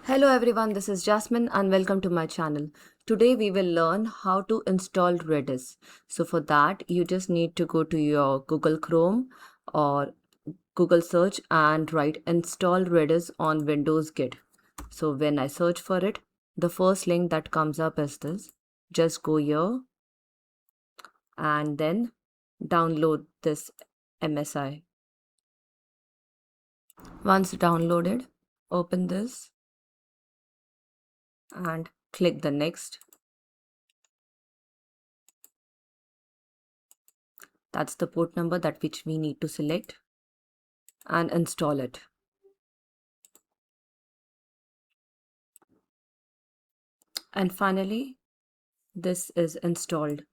Hello everyone, this is Jasmine and welcome to my channel. Today we will learn how to install Redis. So for that you just need to go to your Google Chrome or Google search and write install Redis on Windows Git. So when I search for it, the first link that comes up is this. Just go here and then download this MSI. Once downloaded, open this and click the next. That's the port number that which we need to select and install it. And finally, this is installed.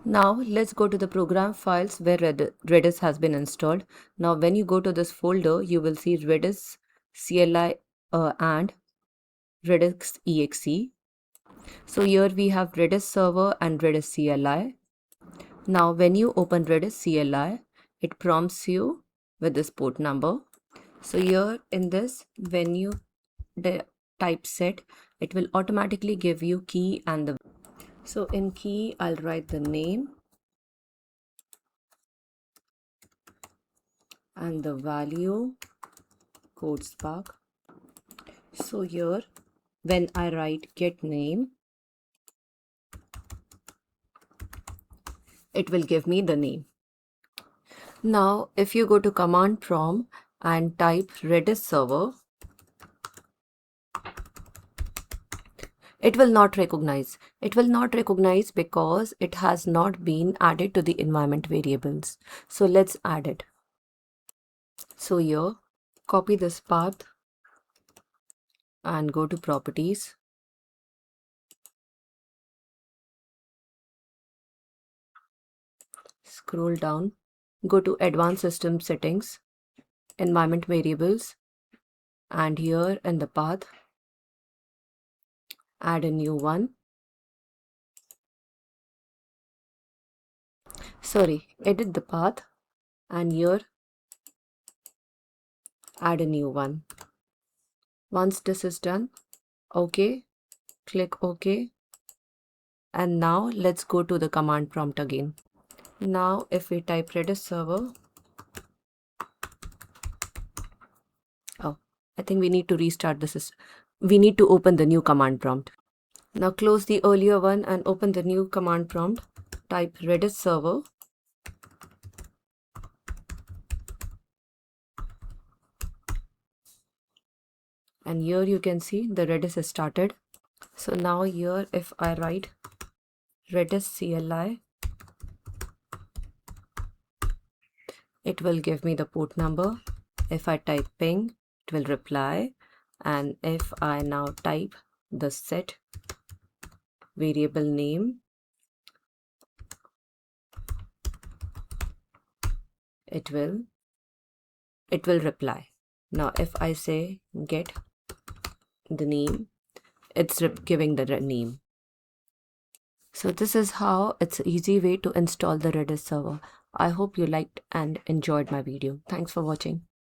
Now let's go to the program files where Redis has been installed. Now when you go to this folder, you will see Redis CLI and Redis exe. So here we have Redis server and Redis CLI. Now when you open Redis CLI, it prompts you with this port number. So here in this, when you type set, it will automatically give you key and the. So in key, I'll write the name and the value code spark. So here when I write get name, it will give me the name. Now if you go to command prompt and type Redis server, it will not recognize. It will not recognize because it has not been added to the environment variables. So let's add it. So here, copy this path and go to properties. Scroll down, go to advanced system settings, environment variables, and here in the path, add a new one. Edit the path and here add a new one. Once this is done, OK, click OK. And now let's go to the command prompt again. Now if we type Redis server, I think we need to restart the system. We need to open the new command prompt. Now close the earlier one and open the new command prompt. Type Redis server. And here you can see the Redis is started. So now here if I write Redis CLI, it will give me the port number. If I type ping, it will reply. And if I now type the set variable name, it will reply. Now if I say get the name, it's giving the name. So this is how it's an easy way to install the Redis server. I hope you liked and enjoyed my video. Thanks for watching.